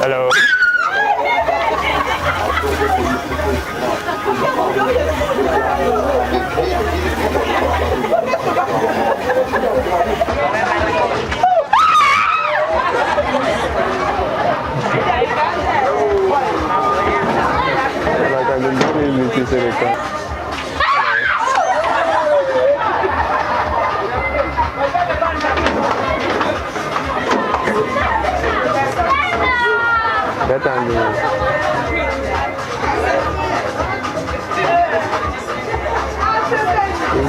Hello. Like I'm in the that time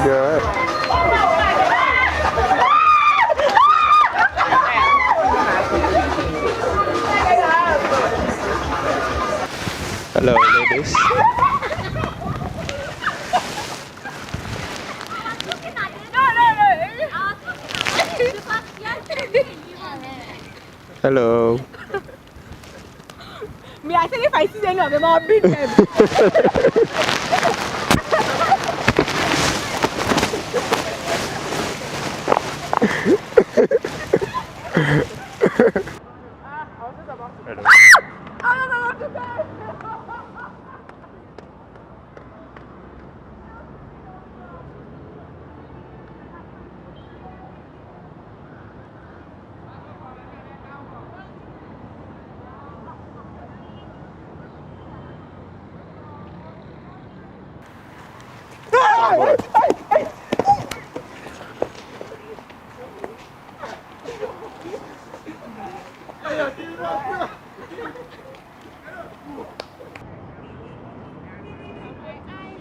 good. Hello, ladies. Hello. Me, I said if I see any of them, I'll beat them.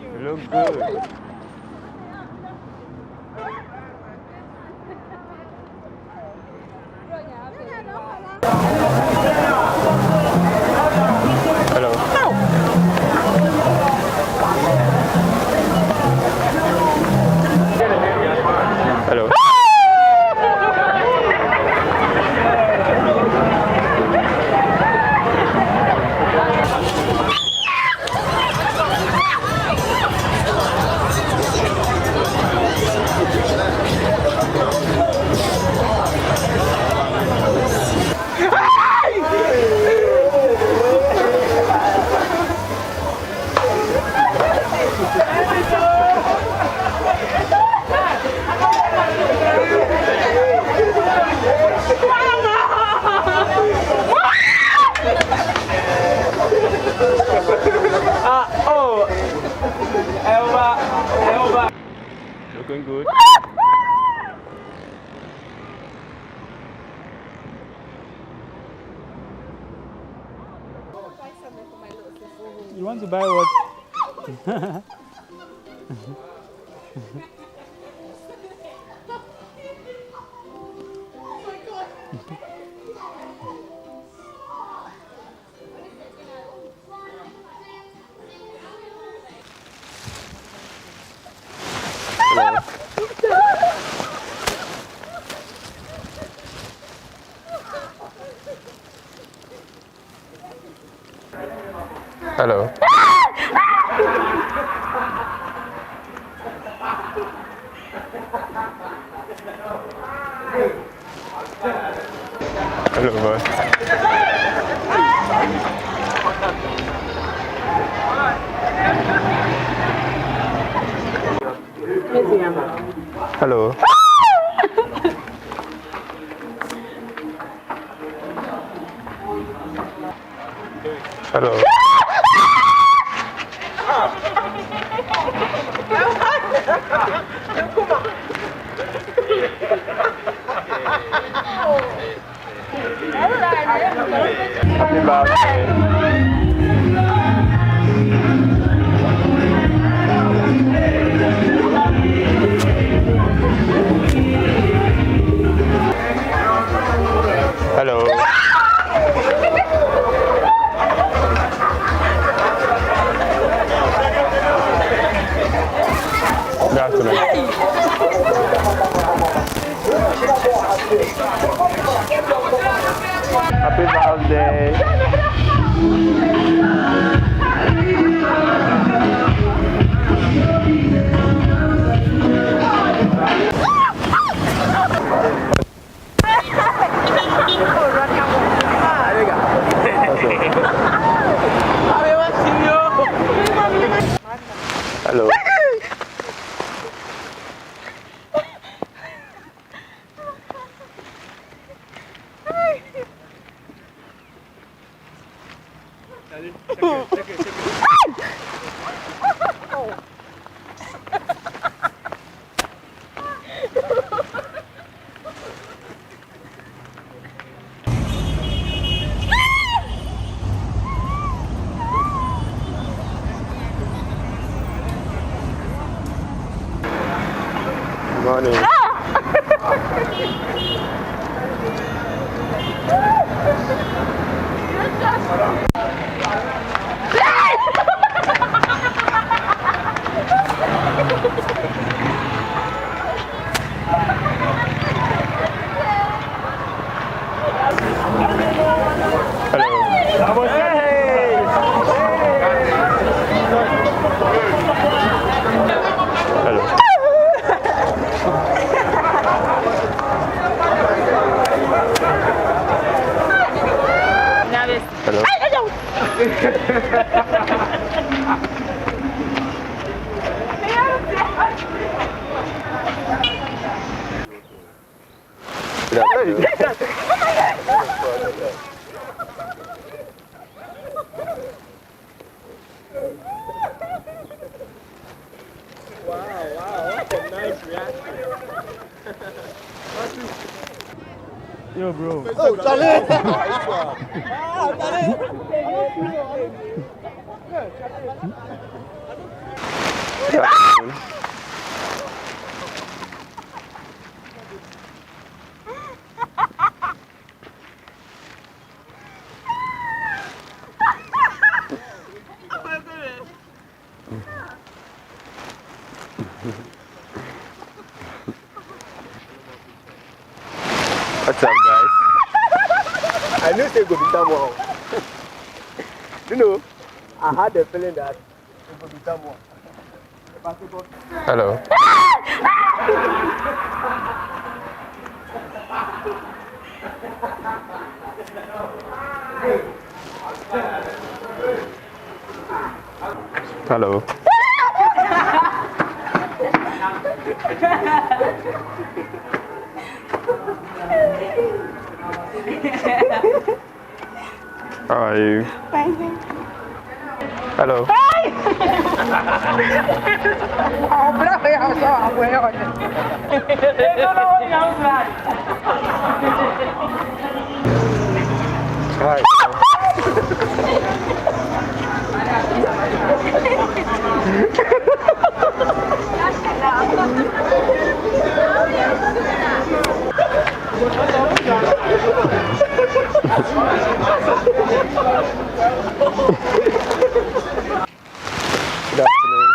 You look good. Hello. Hello. Looking good. You want to buy what? Hello. Hello, boy. Hello. Hello. Happy birthday. Hello. Good afternoon. Happy birthday. Hello. Morning. Hello. Hello. Yo, bro. Oh, Charlie! What's up, guys? I knew they would be someone. You know, I had the feeling that it would be someone. Hello. Hello. How are you? Fine. Hello. Hi. Good afternoon.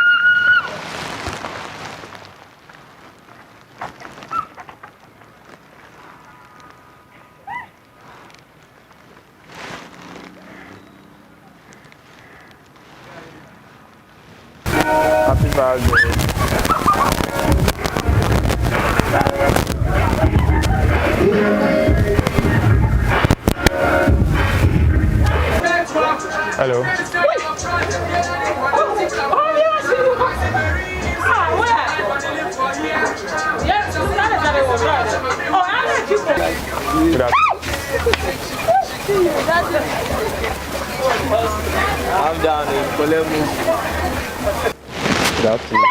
Happy birthday. Hello. Good afternoon. I'm down in Kolemu. Good afternoon.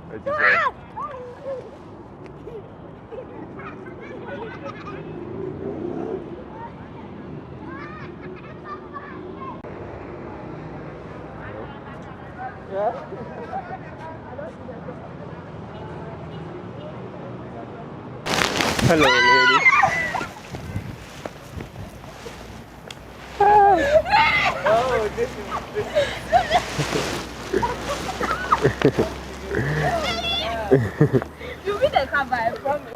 What is that? Hello, lady. Oh, this You be the cover, I promise.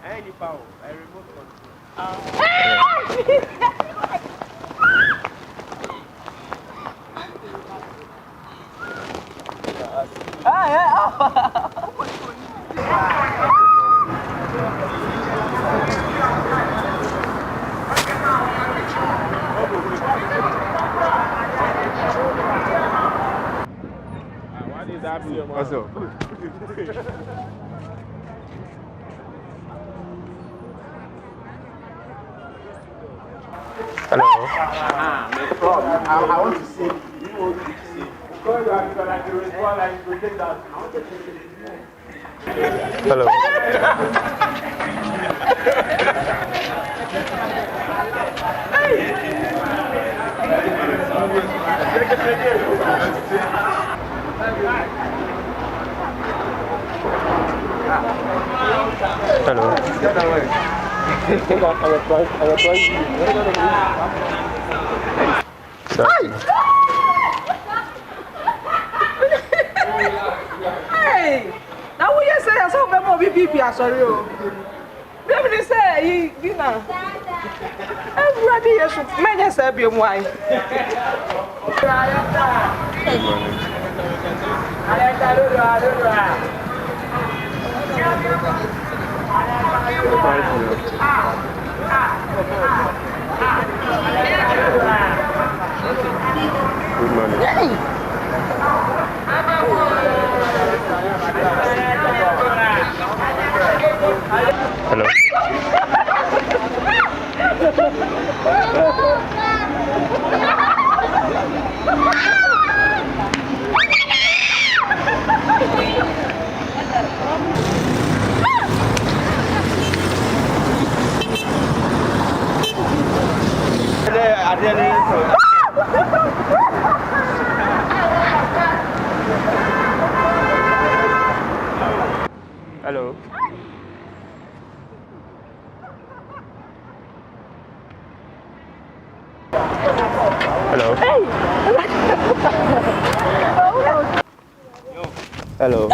any power, I remote control. Good morning. What's up? Hello. I want to see. Hello. Hey, now what you say? I saw me more pipi. Sorry, oh. Baby, say you know. Everybody is man. You say be why? Good morning. Hello. Hello. Hello. Hello.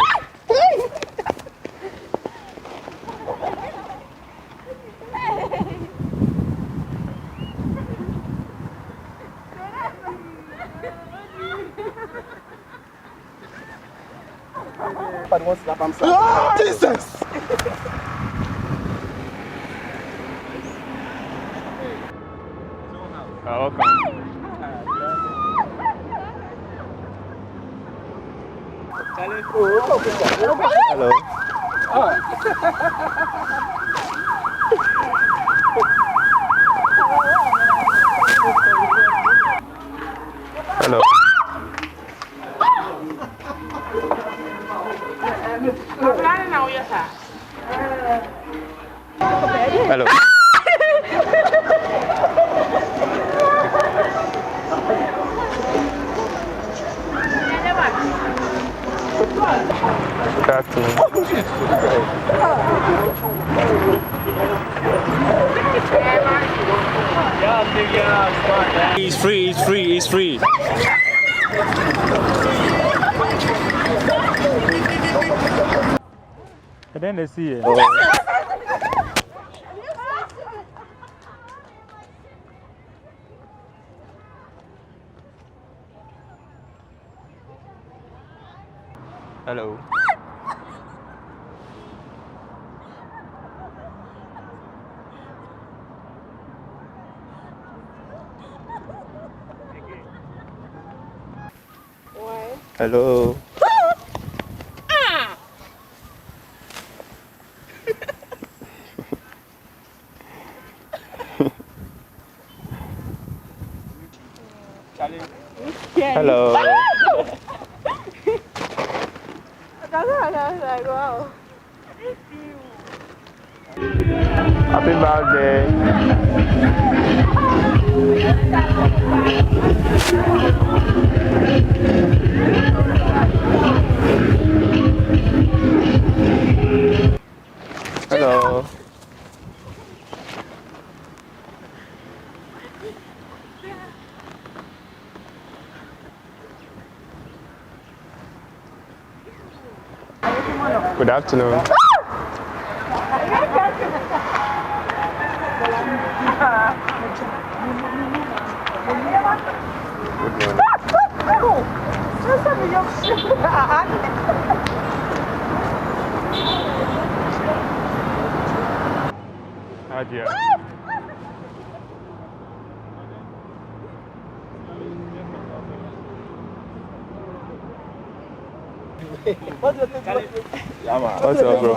But what's that? I'm sorry. Oh, Jesus! Okay. Hello. Hello. Hello. Good afternoon. It's free, it's free, it's free. And then they see it. Hello. Hello. Hello. Happy birthday. Hello. Good afternoon. Adia. What's your name? What's up, bro?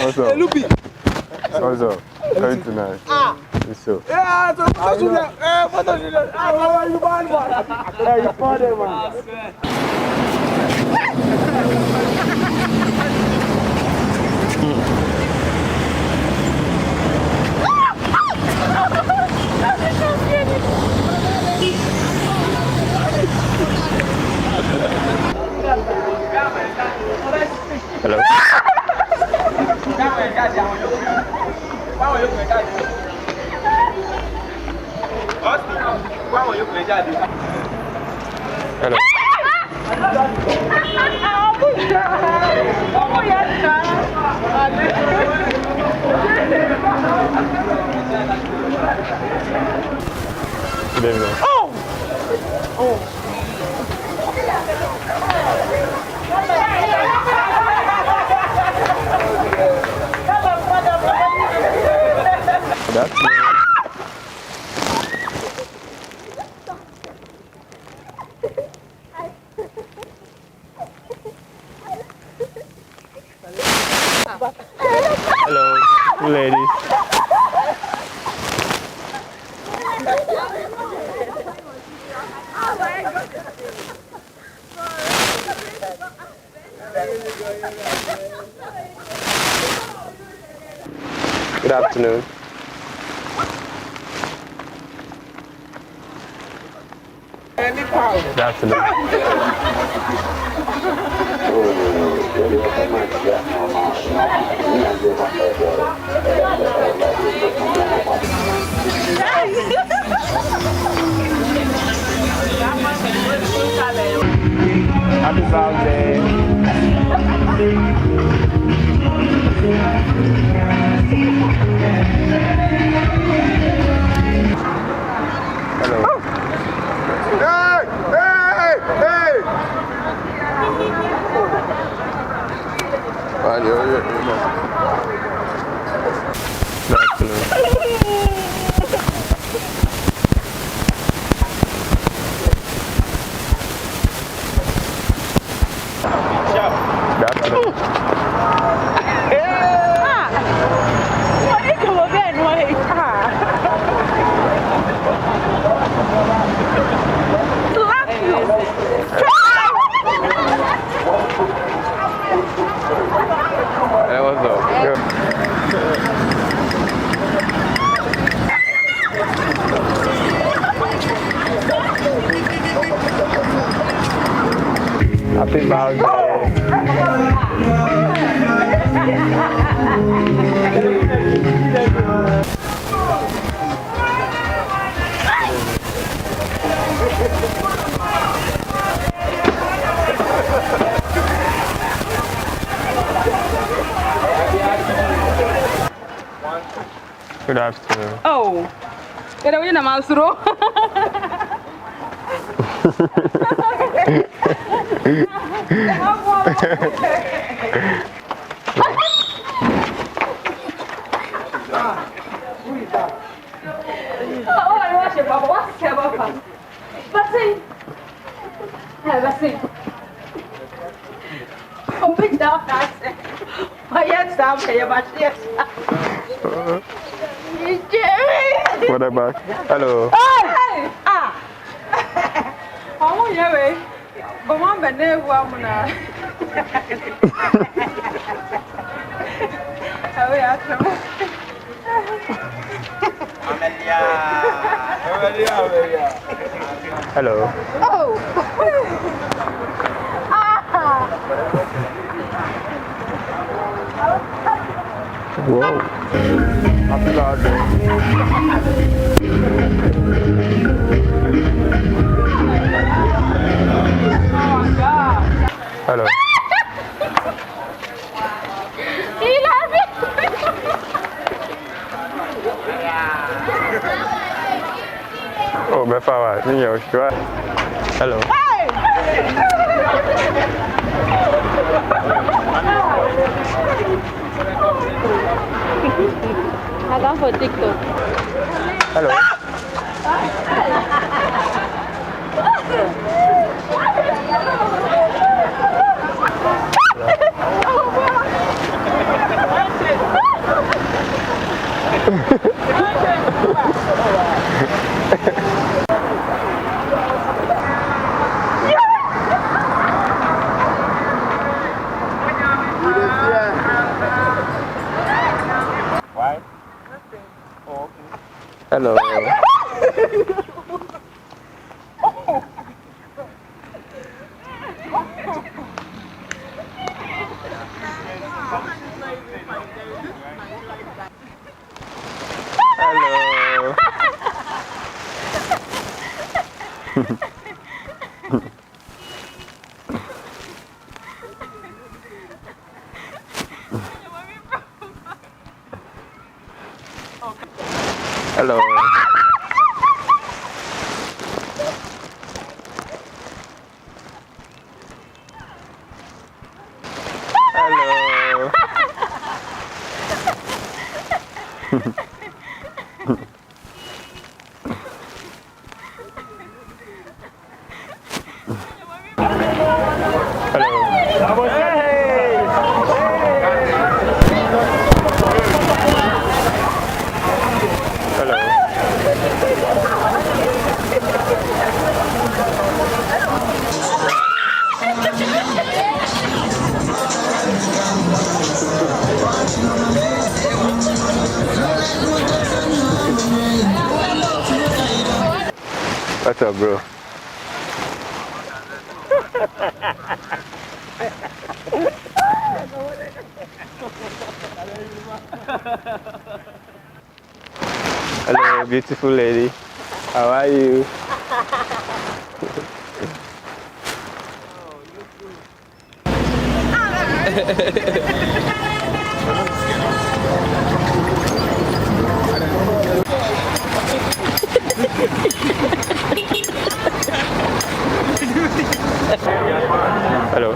What's up? What's up? How you tonight? What's up? Yeah, so what you do? What you do? How are you, man? Yeah, you father, man. Hello? Hello? Good evening. That's me. Hello, ladies. Good afternoon. Good afternoon. Happy birthday. Hello. Good afternoon. Good afternoon. Hey, what's up? Happy Good afternoon. Oh, pero oye, nada más duro. What about? Hello. Hey! Ah! Oh, yeah, way. But one banana woman. Oh, yeah. Hello. Oh! Whoa. Happy birthday. Hello. Oh, my father. Hello. I come for TikTok. Hello. Hello. Hello. What's up, bro? Hello, beautiful lady. How are you? Hello.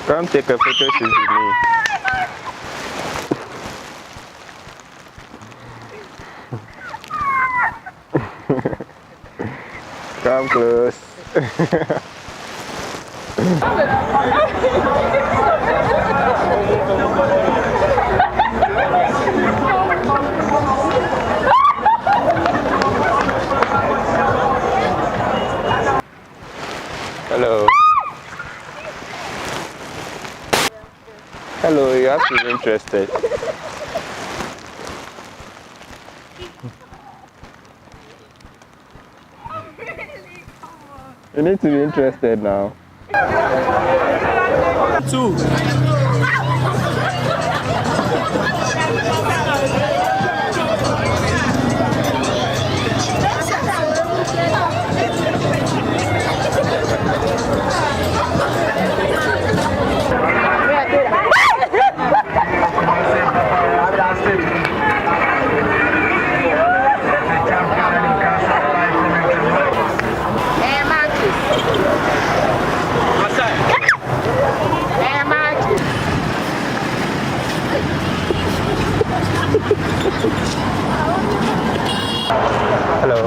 Come take a photo shoot with me. Come close. Hello. Hello, you have to be interested. You need to be interested now. 2. Hello.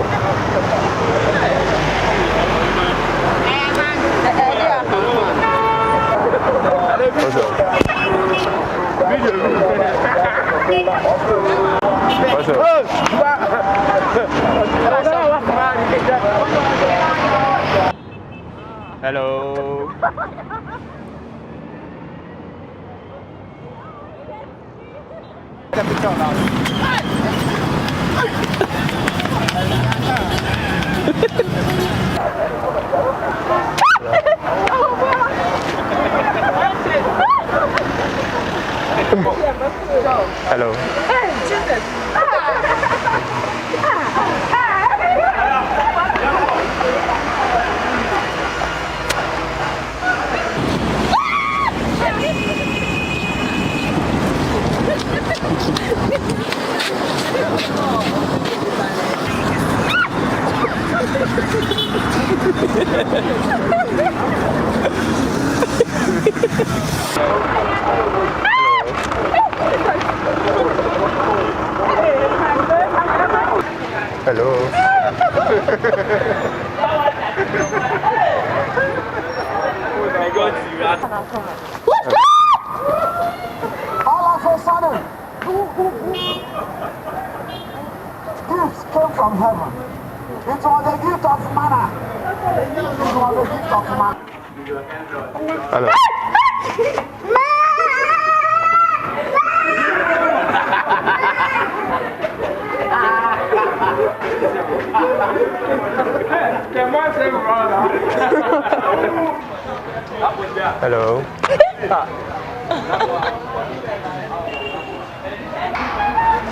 What's up? What's up? Hello. Hello. Hello. All of a sudden, gifts came from heaven. It was a gift of manna. It was a gift of manna. Hello. Hello.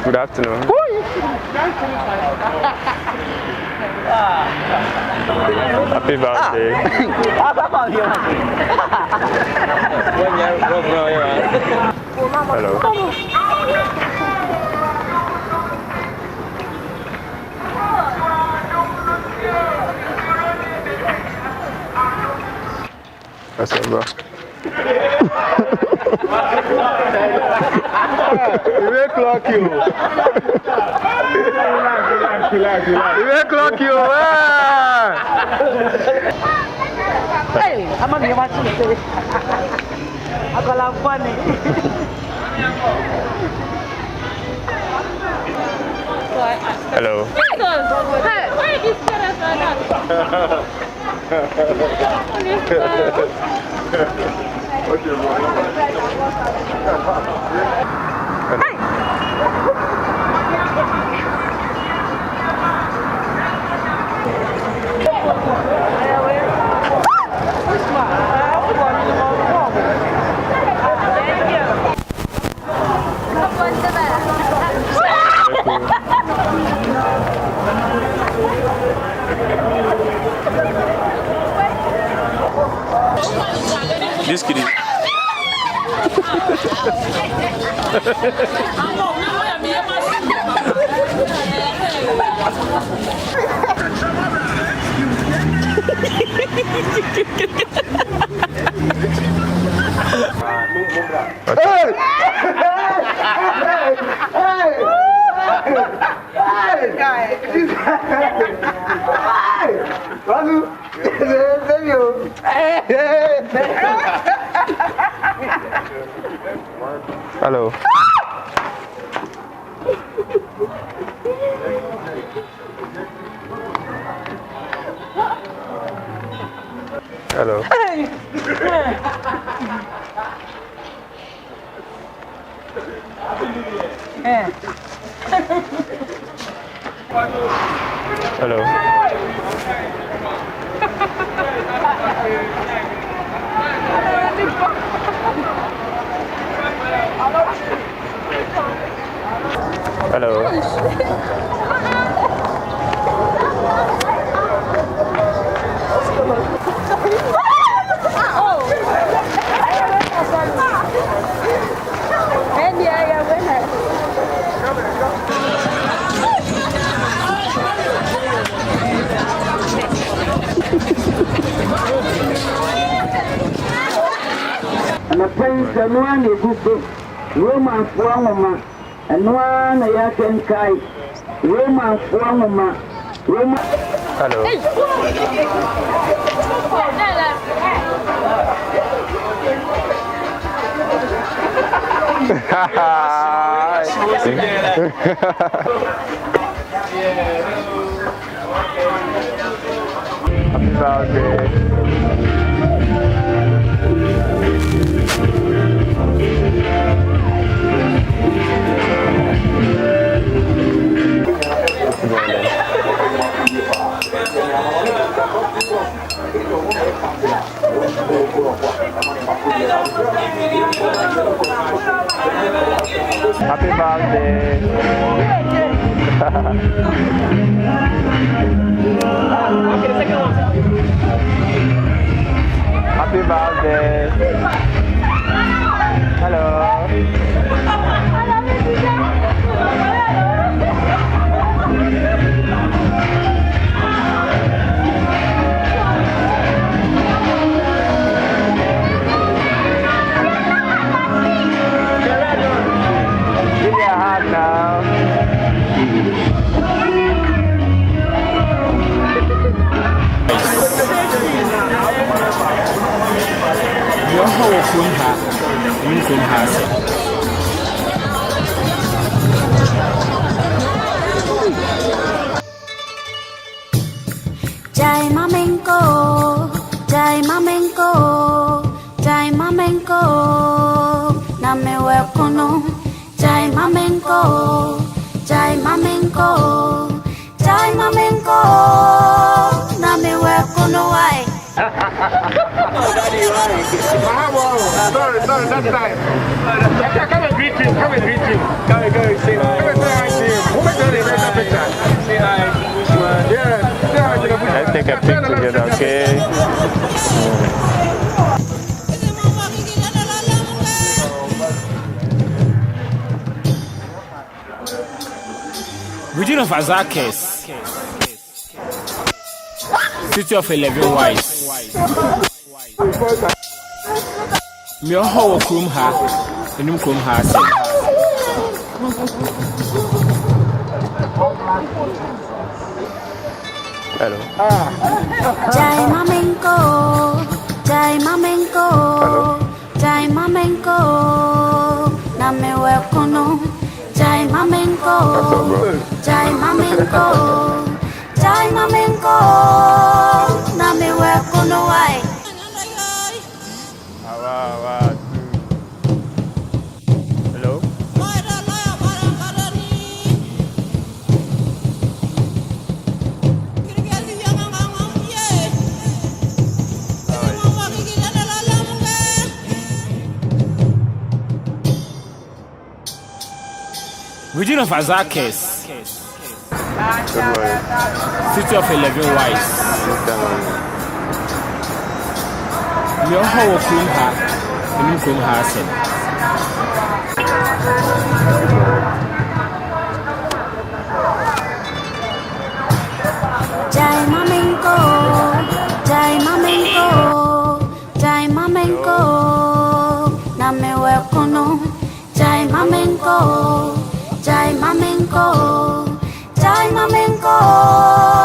Good afternoon. Happy birthday. Hello. That's it, bro. You may clock you. You may clock you. Hey, I'm going to be watching this. I'm going to have funny. Hello. Hey, why are these parents like This kid is. Hello. Hello. Hello. Hello. And the prince, the one you go Roman Swamma, and one a yakin kai, Roman Swamma, Roman. Hello. Happy birthday. Happy birthday. Happy birthday. Hello. Give me a hug now. Jai mamenko, jai mamenko, jai mamenko, namewe kono, jai mamenko, jai mamenko, jai mamenko, namewe kono wai. Sorry, that time. Come and greet him. Come and greet him. Come and say hi. Come and say hi to him. Who makes the picture? Say hi. Yeah. Say hi to the picture. Let's take a pic together, okay? Region of Azakes, City of 11 Wives. Me a whole krum ha, and krum ha. Hello. Jai Mamenko, Jai Mamenko, Jai Mamenko, Name Wekono, Jai Mamenko, Jai Mamenko, Jai Mamenko, Name Wekono, why? Hello. Region of Azakes, City of 11 Wives. Me a whole krum ha, and krum ha. Jai Mamenko, Jai Mamenko, Jai Mamenko, Name Wekono, Jai Mamenko, Jai Mamenko, Jai Mamenko.